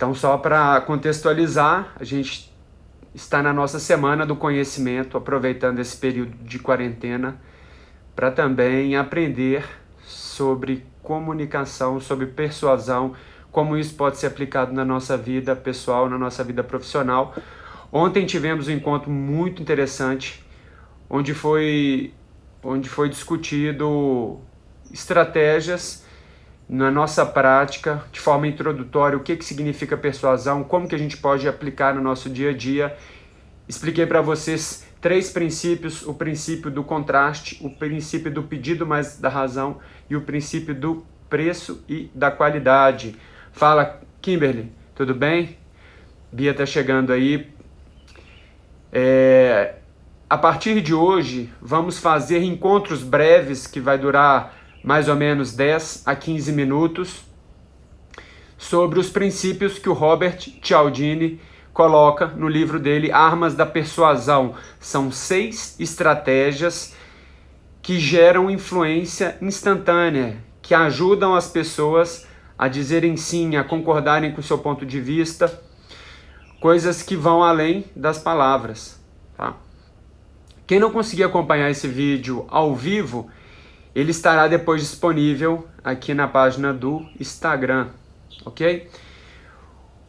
Então, só para contextualizar, a gente está na nossa semana do conhecimento, aproveitando esse período de quarentena, para também aprender sobre comunicação, sobre persuasão, como isso pode ser aplicado na nossa vida pessoal, na nossa vida profissional. Ontem tivemos um encontro muito interessante, onde foi discutido estratégias na nossa prática, de forma introdutória, o que significa persuasão, como que a gente pode aplicar no nosso dia a dia. Expliquei para vocês 3 princípios: o princípio do contraste, o princípio do pedido mais da razão e o princípio do preço e da qualidade. Fala, Kimberly, tudo bem? Bia tá chegando aí. A partir de hoje, vamos fazer encontros breves, que vai durar mais ou menos 10 a 15 minutos, sobre os princípios que o Robert Cialdini coloca no livro dele, Armas da Persuasão. São 6 estratégias que geram influência instantânea, que ajudam as pessoas a dizerem sim, a concordarem com o seu ponto de vista, coisas que vão além das palavras, tá? Quem não conseguir acompanhar esse vídeo ao vivo, ele estará depois disponível aqui na página do Instagram, ok?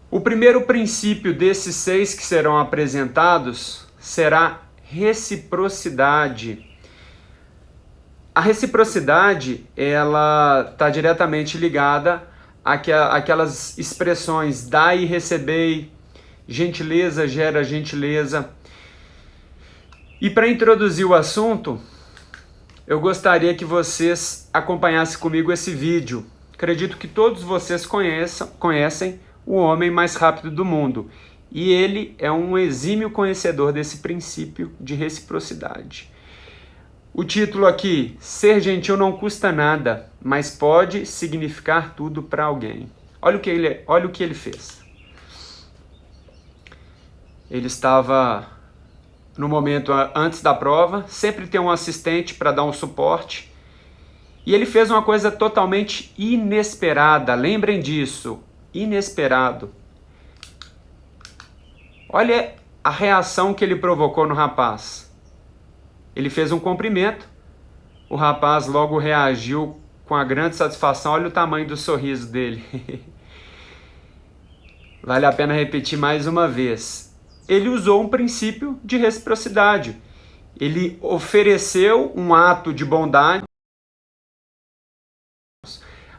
O primeiro princípio desses 6 que serão apresentados será reciprocidade. A reciprocidade, ela está diretamente ligada àquelas expressões dai e recebei, gentileza gera gentileza. E para introduzir o assunto, eu gostaria que vocês acompanhassem comigo esse vídeo. Acredito que todos vocês conhecem o homem mais rápido do mundo. E ele é um exímio conhecedor desse princípio de reciprocidade. O título aqui: ser gentil não custa nada, mas pode significar tudo para alguém. Olha o que ele fez. Ele estava no momento antes da prova, sempre tem um assistente para dar um suporte, e ele fez uma coisa totalmente inesperada. Lembrem disso, inesperado. Olha a reação que ele provocou no rapaz. Ele fez um cumprimento, o rapaz logo reagiu com a grande satisfação. Olha o tamanho do sorriso dele. Vale a pena repetir mais uma vez. Ele usou um princípio de reciprocidade. Ele ofereceu um ato de bondade.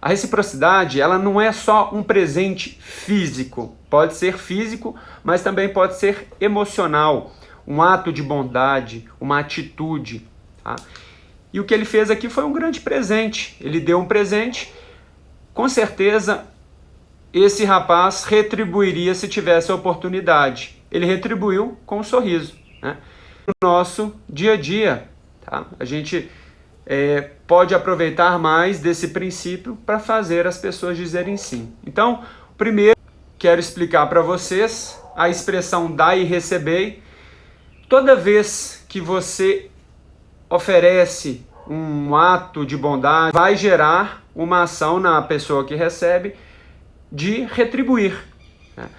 A reciprocidade, ela não é só um presente físico. Pode ser físico, mas também pode ser emocional. Um ato de bondade, uma atitude. Tá? E o que ele fez aqui foi um grande presente. Ele deu um presente. Com certeza, esse rapaz retribuiria se tivesse a oportunidade. Ele retribuiu com um sorriso, né? No nosso dia a dia, tá? A gente pode aproveitar mais desse princípio para fazer as pessoas dizerem sim. Então, primeiro, quero explicar para vocês a expressão dai e recebei. Toda vez que você oferece um ato de bondade, vai gerar uma ação na pessoa que recebe de retribuir, né?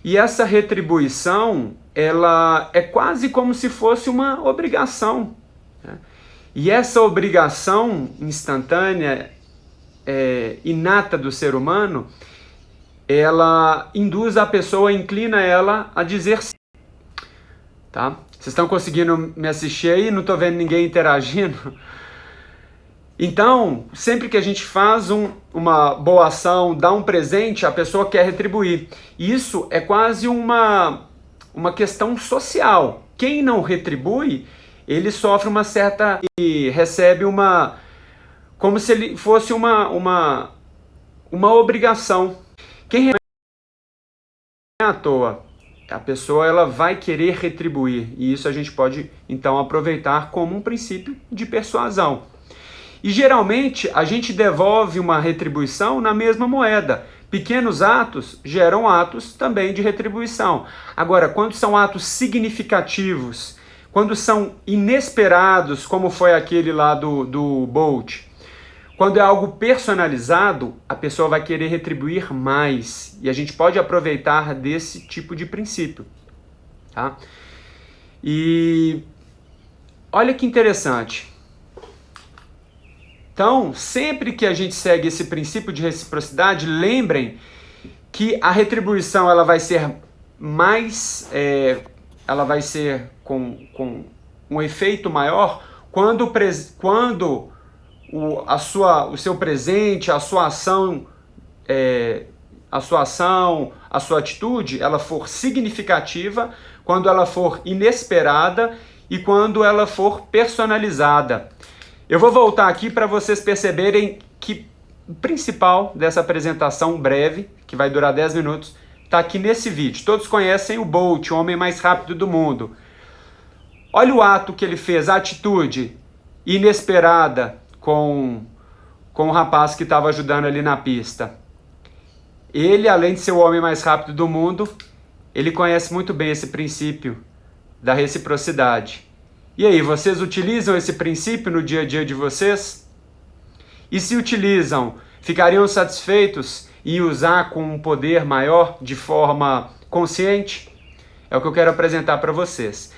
E essa retribuição, ela é quase como se fosse uma obrigação, né? E essa obrigação instantânea, inata do ser humano, ela induz a pessoa, inclina ela a dizer sim. Tá? Vocês estão conseguindo me assistir aí? Não estou vendo ninguém interagindo? Então, sempre que a gente faz uma boa ação, dá um presente, a pessoa quer retribuir. Isso é quase uma questão social. Quem não retribui, ele sofre uma certa... e recebe como se ele fosse uma obrigação. Quem é à toa, a pessoa ela vai querer retribuir. E isso a gente pode, então, aproveitar como um princípio de persuasão. E geralmente a gente devolve uma retribuição na mesma moeda. Pequenos atos geram atos também de retribuição. Agora, quando são atos significativos, quando são inesperados, como foi aquele lá do Bolt, Quando é algo personalizado, a pessoa vai querer retribuir mais. E a gente pode aproveitar desse tipo de princípio. Tá? E olha que interessante. Então, sempre que a gente segue esse princípio de reciprocidade, lembrem que a retribuição ela vai ser mais, ela vai ser com um efeito maior quando o seu presente, a sua ação, a sua atitude, ela for significativa, quando ela for inesperada e quando ela for personalizada. Eu vou voltar aqui para vocês perceberem que o principal dessa apresentação breve, que vai durar 10 minutos, está aqui nesse vídeo. Todos conhecem o Bolt, o homem mais rápido do mundo. Olha o ato que ele fez, a atitude inesperada com o rapaz que estava ajudando ali na pista. Ele, além de ser o homem mais rápido do mundo, ele conhece muito bem esse princípio da reciprocidade. E aí, vocês utilizam esse princípio no dia a dia de vocês? E se utilizam, ficariam satisfeitos em usar com um poder maior, de forma consciente? É o que eu quero apresentar para vocês.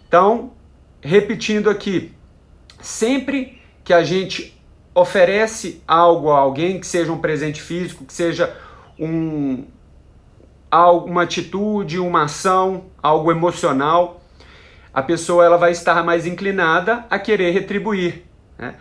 Então, repetindo aqui, sempre que a gente oferece algo a alguém, que seja um presente físico, que seja uma atitude, uma ação, algo emocional, a pessoa ela vai estar mais inclinada a querer retribuir, né?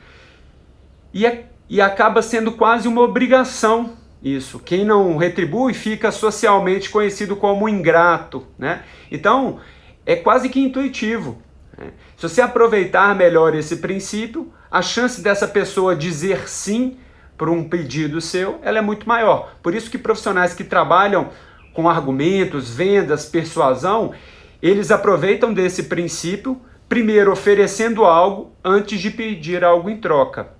E acaba sendo quase uma obrigação isso. Quem não retribui fica socialmente conhecido como ingrato, né? Então, é quase que intuitivo, né? Se você aproveitar melhor esse princípio, a chance dessa pessoa dizer sim para um pedido seu, ela é muito maior. Por isso que profissionais que trabalham com argumentos, vendas, persuasão, eles aproveitam desse princípio, primeiro oferecendo algo antes de pedir algo em troca.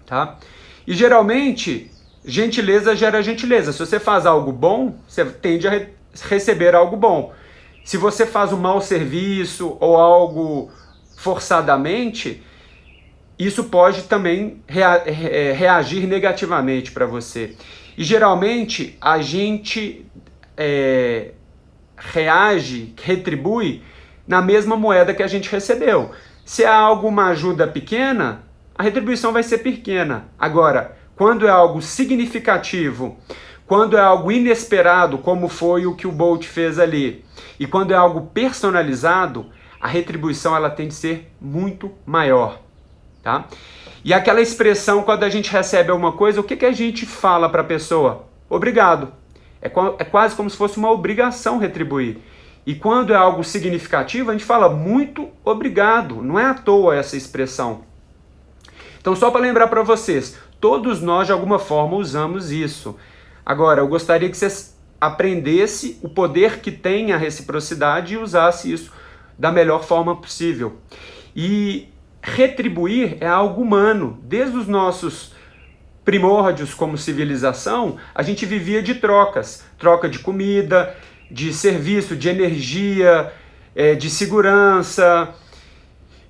Tá? E geralmente, gentileza gera gentileza. Se você faz algo bom, você tende a receber algo bom. Se você faz um mau serviço ou algo forçadamente, isso pode também reagir negativamente para você. E geralmente a gente retribui na mesma moeda que a gente recebeu. Se é algo, uma ajuda pequena, a retribuição vai ser pequena. Agora, quando é algo significativo, quando é algo inesperado, como foi o que o Bolt fez ali, e quando é algo personalizado, a retribuição ela tem de ser muito maior. Tá? E aquela expressão, quando a gente recebe alguma coisa, o que a gente fala para a pessoa? Obrigado. É quase como se fosse uma obrigação retribuir. E quando é algo significativo, a gente fala muito obrigado. Não é à toa essa expressão. Então, só para lembrar para vocês, todos nós de alguma forma usamos isso. Agora, eu gostaria que vocês aprendessem o poder que tem a reciprocidade e usasse isso da melhor forma possível. E retribuir é algo humano. Desde os nossos primórdios como civilização, a gente vivia de trocas. Troca de comida, de serviço, de energia, de segurança.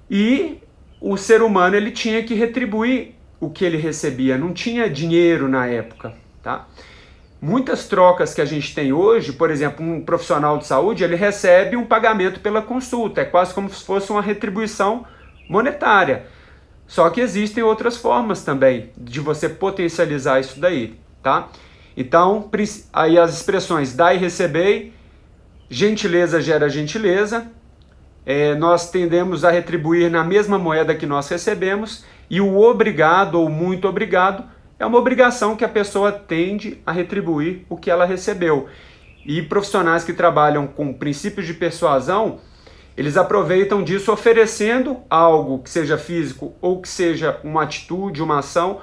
E o ser humano ele tinha que retribuir o que ele recebia. Não tinha dinheiro na época. Tá? Muitas trocas que a gente tem hoje, por exemplo, um profissional de saúde, ele recebe um pagamento pela consulta. É quase como se fosse uma retribuição monetária. Só que existem outras formas também de você potencializar isso daí, tá? Então, aí as expressões dar e receber, gentileza gera gentileza, nós tendemos a retribuir na mesma moeda que nós recebemos, e o obrigado ou muito obrigado é uma obrigação que a pessoa tende a retribuir o que ela recebeu. E profissionais que trabalham com princípios de persuasão, eles aproveitam disso oferecendo algo que seja físico ou que seja uma atitude, uma ação,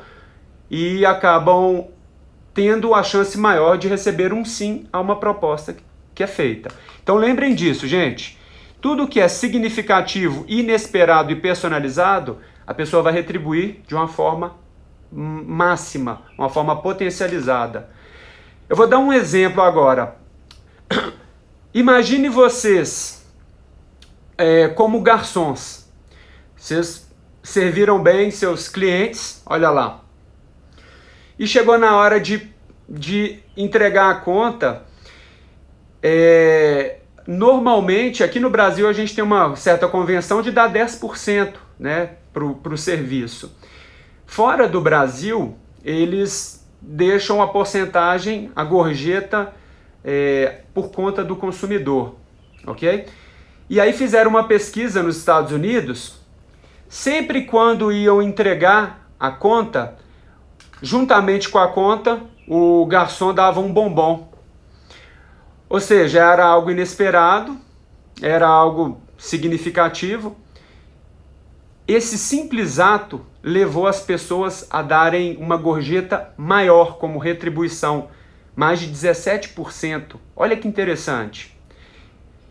e acabam tendo a chance maior de receber um sim a uma proposta que é feita. Então lembrem disso, gente. Tudo que é significativo, inesperado e personalizado, a pessoa vai retribuir de uma forma máxima, uma forma potencializada. Eu vou dar um exemplo agora. Imagine vocês como garçons. Vocês serviram bem seus clientes, olha lá, e chegou na hora de entregar a conta. Normalmente, aqui no Brasil, a gente tem uma certa convenção de dar 10%, né, para o serviço. Fora do Brasil, eles deixam a porcentagem, a gorjeta, por conta do consumidor, ok? E aí fizeram uma pesquisa nos Estados Unidos, sempre quando iam entregar a conta, juntamente com a conta, o garçom dava um bombom. Ou seja, era algo inesperado, era algo significativo. Esse simples ato levou as pessoas a darem uma gorjeta maior como retribuição, mais de 17%. Olha que interessante.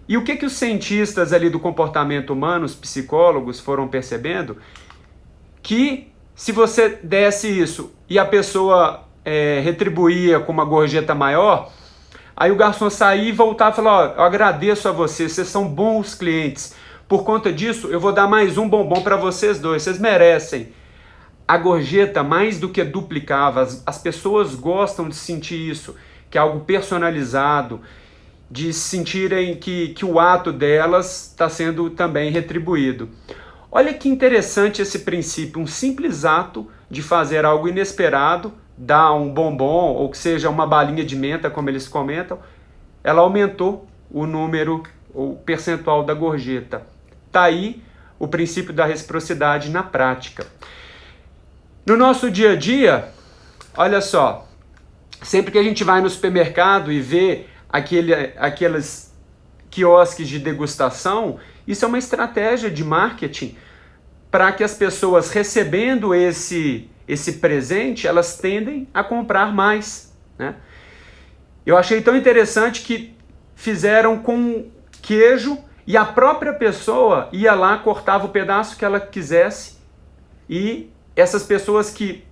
E o que os cientistas ali do comportamento humano, os psicólogos, foram percebendo? Que se você desse isso e a pessoa retribuía com uma gorjeta maior, aí o garçom saía e voltava e falava: eu agradeço a vocês são bons clientes. Por conta disso, eu vou dar mais um bombom para vocês dois, vocês merecem. A gorjeta mais do que duplicava, as pessoas gostam de sentir isso, que é algo personalizado, de sentirem que o ato delas está sendo também retribuído. Olha que interessante esse princípio, um simples ato de fazer algo inesperado, dar um bombom, ou que seja uma balinha de menta, como eles comentam, ela aumentou o número, o percentual da gorjeta. Está aí o princípio da reciprocidade na prática. No nosso dia a dia, olha só, sempre que a gente vai no supermercado e vê aqueles quiosques de degustação, isso é uma estratégia de marketing para que as pessoas recebendo esse presente, elas tendem a comprar mais, né? Eu achei tão interessante que fizeram com queijo e a própria pessoa ia lá, cortava o pedaço que ela quisesse, e essas pessoas que,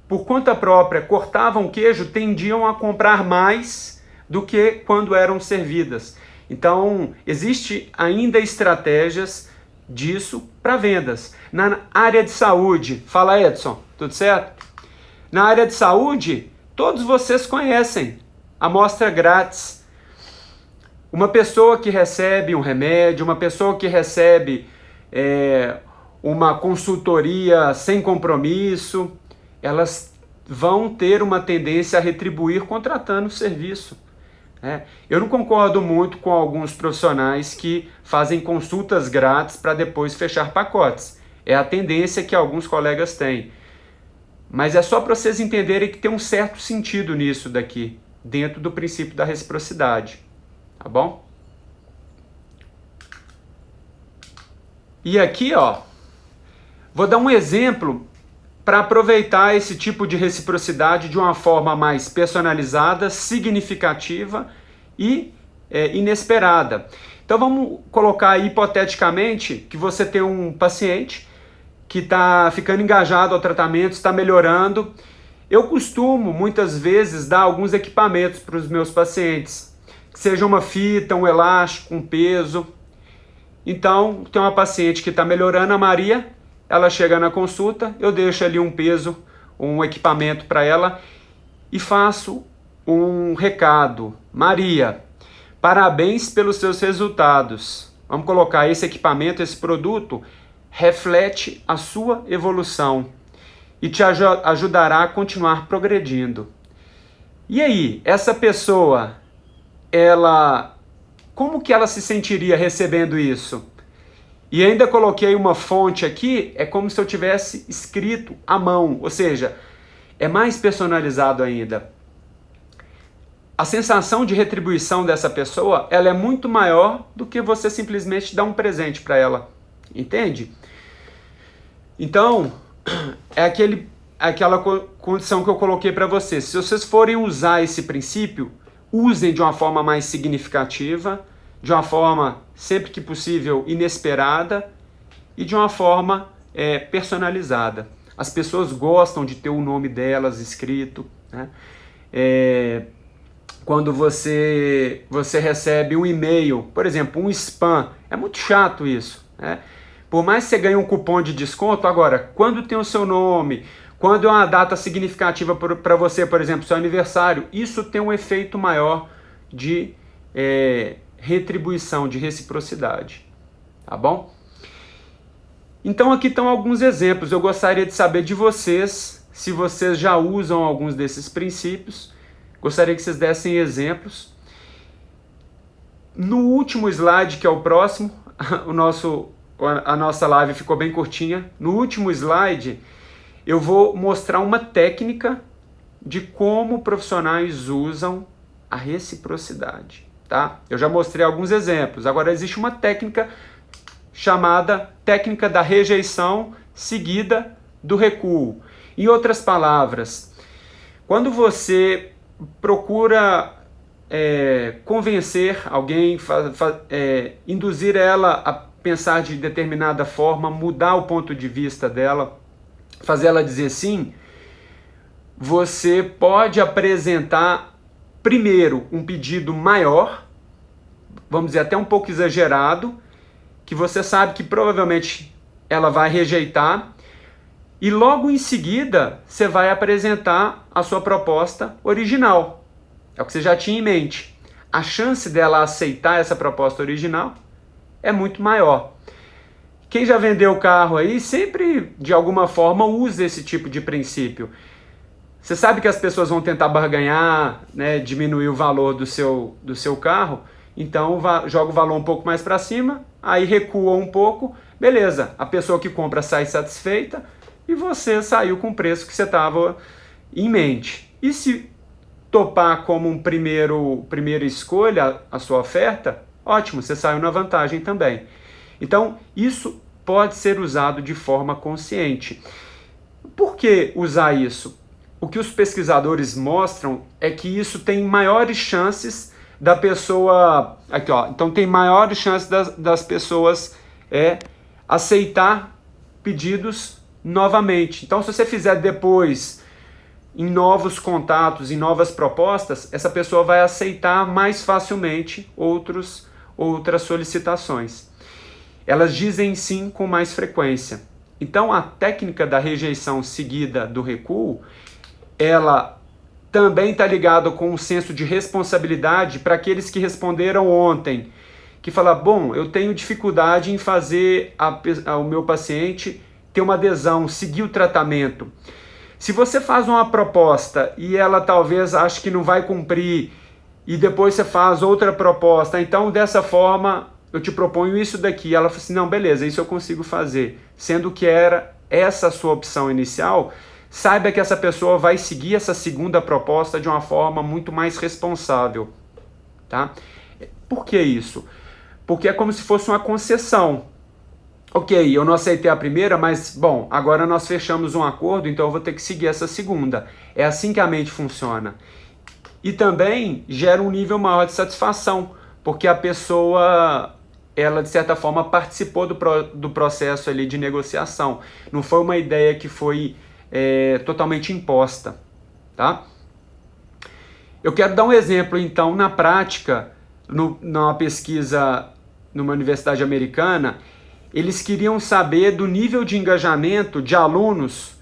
por conta própria, cortavam queijo, tendiam a comprar mais do que quando eram servidas. Então, existe ainda estratégias disso para vendas. Na área de saúde, fala Edson, tudo certo? Na área de saúde, todos vocês conhecem amostra grátis. Uma pessoa que recebe um remédio, uma pessoa que recebe uma consultoria sem compromisso, elas vão ter uma tendência a retribuir contratando o serviço. Eu não concordo muito com alguns profissionais que fazem consultas grátis para depois fechar pacotes. É a tendência que alguns colegas têm. Mas é só para vocês entenderem que tem um certo sentido nisso daqui, dentro do princípio da reciprocidade. Tá bom? E aqui, ó, vou dar um exemplo para aproveitar esse tipo de reciprocidade de uma forma mais personalizada, significativa e inesperada. Então vamos colocar aí, hipoteticamente, que você tem um paciente que está ficando engajado ao tratamento, está melhorando. Eu costumo, muitas vezes, dar alguns equipamentos para os meus pacientes, que seja uma fita, um elástico, um peso. Então, tem uma paciente que está melhorando, a Maria. Ela chega na consulta, eu deixo ali um peso, um equipamento para ela e faço um recado. Maria, parabéns pelos seus resultados. Vamos colocar esse equipamento, esse produto, reflete a sua evolução e te ajudará a continuar progredindo. E aí, essa pessoa, como que ela se sentiria recebendo isso? E ainda coloquei uma fonte aqui, é como se eu tivesse escrito à mão, ou seja, é mais personalizado ainda. A sensação de retribuição dessa pessoa, ela é muito maior do que você simplesmente dar um presente para ela, entende? Então, é aquela condição que eu coloquei para vocês. Se vocês forem usar esse princípio, usem de uma forma mais significativa, de uma forma, sempre que possível, inesperada e de uma forma personalizada. As pessoas gostam de ter o nome delas escrito, né? Quando você recebe um e-mail, por exemplo, um spam, é muito chato isso, né? Por mais que você ganhe um cupom de desconto, agora, quando tem o seu nome, Quando é uma data significativa para você, por exemplo, seu aniversário, isso tem um efeito maior de retribuição, de reciprocidade. Tá bom? Então aqui estão alguns exemplos. Eu gostaria de saber de vocês, se vocês já usam alguns desses princípios. Gostaria que vocês dessem exemplos. No último slide, que é o próximo, a nossa live ficou bem curtinha. No último slide, eu vou mostrar uma técnica de como profissionais usam a reciprocidade. Tá? Eu já mostrei alguns exemplos. Agora existe uma técnica chamada técnica da rejeição seguida do recuo. Em outras palavras, quando você procura convencer alguém, induzir ela a pensar de determinada forma, mudar o ponto de vista dela, fazer ela dizer sim, você pode apresentar primeiro um pedido maior, vamos dizer até um pouco exagerado, que você sabe que provavelmente ela vai rejeitar, e logo em seguida você vai apresentar a sua proposta original. É o que você já tinha em mente. A chance dela aceitar essa proposta original é muito maior. Quem já vendeu o carro aí sempre, de alguma forma, usa esse tipo de princípio. Você sabe que as pessoas vão tentar barganhar, né, diminuir o valor do seu carro, então joga o valor um pouco mais para cima, aí recua um pouco, beleza, a pessoa que compra sai satisfeita e você saiu com o preço que você estava em mente. E se topar como primeira escolha a sua oferta, ótimo, você saiu na vantagem também. Então, isso pode ser usado de forma consciente. Por que usar isso? O que os pesquisadores mostram é que isso tem maiores chances da pessoa... Aqui, ó. Então, tem maiores chances das pessoas aceitar pedidos novamente. Então, se você fizer depois, em novos contatos, em novas propostas, essa pessoa vai aceitar mais facilmente outras solicitações. Elas dizem sim com mais frequência. Então, a técnica da rejeição seguida do recuo, ela também está ligada com um senso de responsabilidade para aqueles que responderam ontem, que fala, bom, eu tenho dificuldade em fazer o meu paciente ter uma adesão, seguir o tratamento. Se você faz uma proposta e ela talvez ache que não vai cumprir e depois você faz outra proposta, então dessa forma eu te proponho isso daqui. Ela fala assim, não, beleza, isso eu consigo fazer. Sendo que era essa a sua opção inicial, saiba que essa pessoa vai seguir essa segunda proposta de uma forma muito mais responsável. Tá? Por que isso? Porque é como se fosse uma concessão. Ok, eu não aceitei a primeira, mas, bom, agora nós fechamos um acordo, então eu vou ter que seguir essa segunda. É assim que a mente funciona. E também gera um nível maior de satisfação, porque a pessoa, ela de certa forma participou do processo ali de negociação. Não foi uma ideia que foi totalmente imposta. Tá? Eu quero dar um exemplo, então, na prática, numa pesquisa numa universidade americana. Eles queriam saber do nível de engajamento de alunos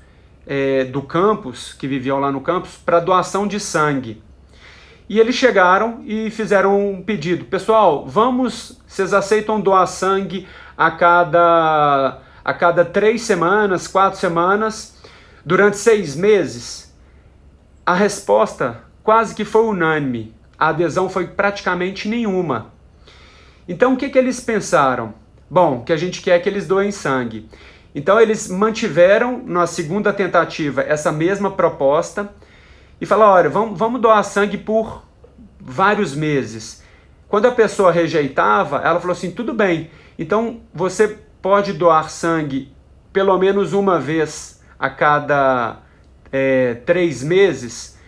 do campus, que viviam lá no campus, para doação de sangue. E eles chegaram e fizeram um pedido. Pessoal, vocês aceitam doar sangue a cada 3 semanas, 4 semanas, durante 6 meses? A resposta quase que foi unânime. A adesão foi praticamente nenhuma. Então o que eles pensaram? Bom, que a gente quer que eles doem sangue. Então eles mantiveram na segunda tentativa essa mesma proposta e falaram, olha, vamos doar sangue por vários meses. Quando a pessoa rejeitava, ela falou assim, tudo bem, então você pode doar sangue pelo menos uma vez a cada 3 meses.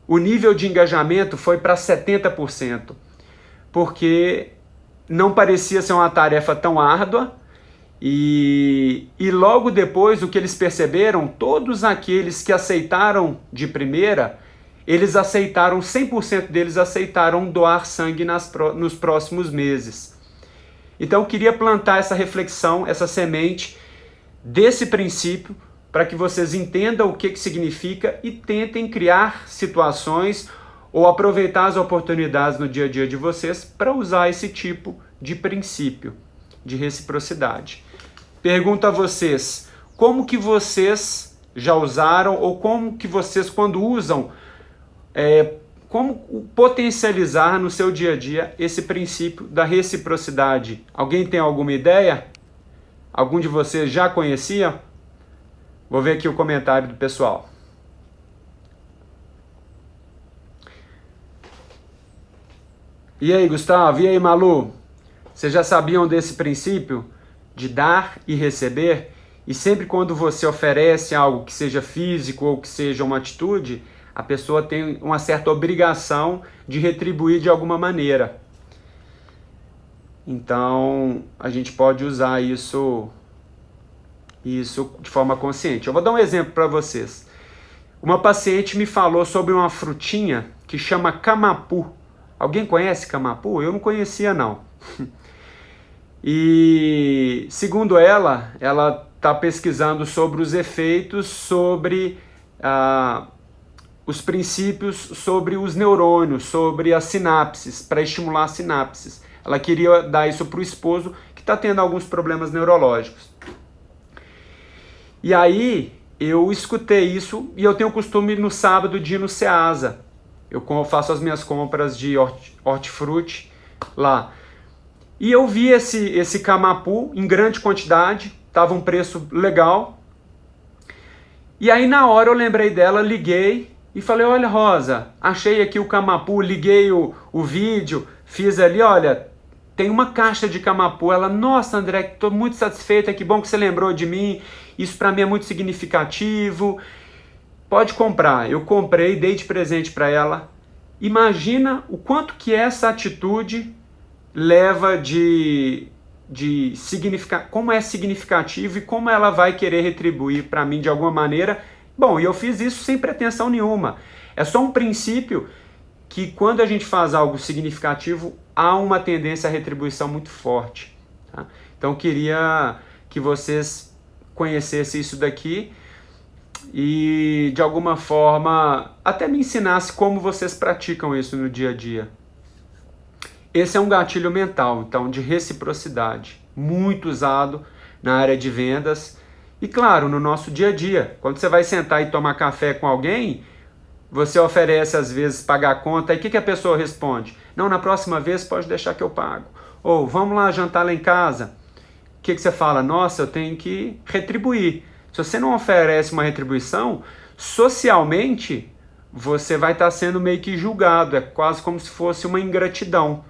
O nível de engajamento foi para 70%, porque não parecia ser uma tarefa tão árdua, e logo depois o que eles perceberam, todos aqueles que aceitaram de primeira, eles aceitaram, 100% deles aceitaram doar sangue nos próximos meses. Então eu queria plantar essa reflexão, essa semente desse princípio para que vocês entendam o que significa e tentem criar situações ou aproveitar as oportunidades no dia a dia de vocês para usar esse tipo de princípio de reciprocidade. Pergunto a vocês, como que vocês já usaram ou como que vocês, quando usam, como potencializar no seu dia a dia esse princípio da reciprocidade? Alguém tem alguma ideia? Algum de vocês já conhecia? Vou ver aqui o comentário do pessoal. E aí, Gustavo? E aí, Malu? Vocês já sabiam desse princípio de dar e receber? E sempre quando você oferece algo que seja físico ou que seja uma atitude, a pessoa tem uma certa obrigação de retribuir de alguma maneira. Então, a gente pode usar isso de forma consciente. Eu vou dar um exemplo para vocês. Uma paciente me falou sobre uma frutinha que chama camapu. Alguém conhece camapu? Eu não conhecia, não. E, segundo ela está pesquisando sobre os efeitos, sobre os princípios, sobre os neurônios, sobre as sinapses, para estimular as sinapses. Ela queria dar isso para o esposo, que está tendo alguns problemas neurológicos. E aí, eu escutei isso e eu tenho o costume no sábado de ir no Ceasa. Eu faço as minhas compras de hortifruti lá. E eu vi esse camapu em grande quantidade, estava um preço legal. E aí na hora eu lembrei dela, liguei e falei, olha Rosa, achei aqui o camapu, liguei o vídeo, fiz ali, olha, tem uma caixa de camapu. Ela, nossa André, estou muito satisfeita, que bom que você lembrou de mim, isso para mim é muito significativo, pode comprar. Eu comprei, dei de presente para ela. Imagina o quanto que essa atitude leva de significar, como é significativo e como ela vai querer retribuir para mim de alguma maneira. Bom, e eu fiz isso sem pretensão nenhuma. É só um princípio que quando a gente faz algo significativo, há uma tendência à retribuição muito forte. Tá? Então, queria que vocês conhecessem isso daqui e, de alguma forma, até me ensinasse como vocês praticam isso no dia a dia. Esse é um gatilho mental, então, de reciprocidade, muito usado na área de vendas e, claro, no nosso dia a dia. Quando você vai sentar e tomar café com alguém, você oferece, às vezes, pagar a conta, e o que a pessoa responde? Não, na próxima vez pode deixar que eu pago. Ou, vamos lá jantar lá em casa. O que você fala? Nossa, eu tenho que retribuir. Se você não oferece uma retribuição, socialmente, você vai estar sendo meio que julgado. É quase como se fosse uma ingratidão.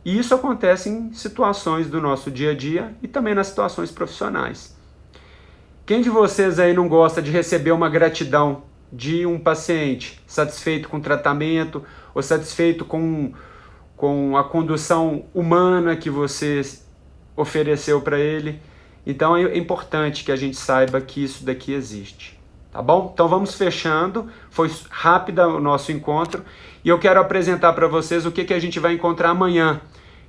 E isso acontece em situações do nosso dia a dia e também nas situações profissionais. Quem de vocês aí não gosta de receber uma gratidão de um paciente satisfeito com o tratamento ou satisfeito com a condução humana que você ofereceu para ele? Então é importante que a gente saiba que isso daqui existe. Tá bom? Então vamos fechando. Foi rápido o nosso encontro e eu quero apresentar para vocês o que a gente vai encontrar amanhã,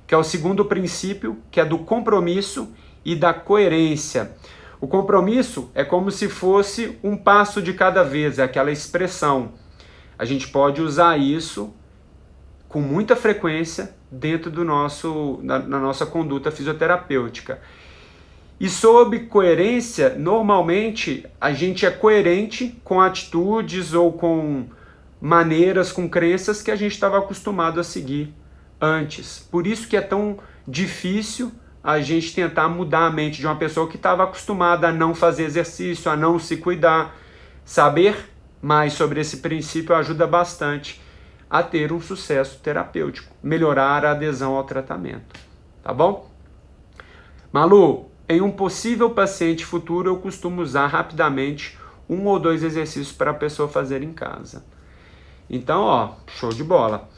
que é o segundo princípio, que é do compromisso e da coerência. O compromisso é como se fosse um passo de cada vez, é aquela expressão. A gente pode usar isso com muita frequência dentro na nossa conduta fisioterapêutica. E sob coerência, normalmente a gente é coerente com atitudes ou com maneiras, com crenças que a gente estava acostumado a seguir antes. Por isso que é tão difícil a gente tentar mudar a mente de uma pessoa que estava acostumada a não fazer exercício, a não se cuidar. Saber mais sobre esse princípio ajuda bastante a ter um sucesso terapêutico, melhorar a adesão ao tratamento. Tá bom? Malu, em um possível paciente futuro, eu costumo usar rapidamente 1 ou 2 exercícios para a pessoa fazer em casa. Então, ó, show de bola.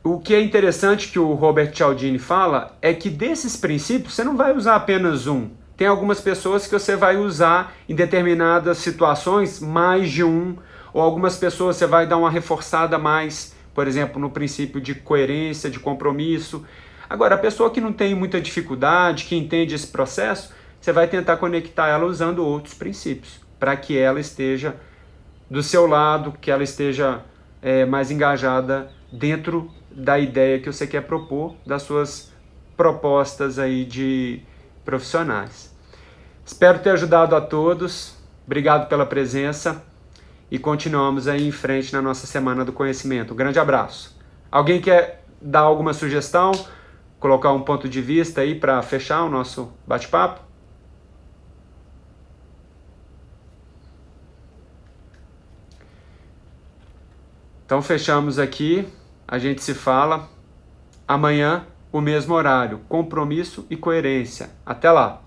O que é interessante que o Robert Cialdini fala é que desses princípios você não vai usar apenas um. Tem algumas pessoas que você vai usar em determinadas situações mais de um, ou algumas pessoas você vai dar uma reforçada mais, por exemplo, no princípio de coerência, de compromisso. Agora, a pessoa que não tem muita dificuldade, que entende esse processo, você vai tentar conectar ela usando outros princípios, para que ela esteja do seu lado, que ela esteja mais engajada dentro da ideia que você quer propor, das suas propostas aí de profissionais. Espero ter ajudado a todos, obrigado pela presença e continuamos aí em frente na nossa Semana do Conhecimento. Um grande abraço. Alguém quer dar alguma sugestão, colocar um ponto de vista aí para fechar o nosso bate-papo? Então fechamos aqui, a gente se fala amanhã, o mesmo horário, compromisso e coerência. Até lá!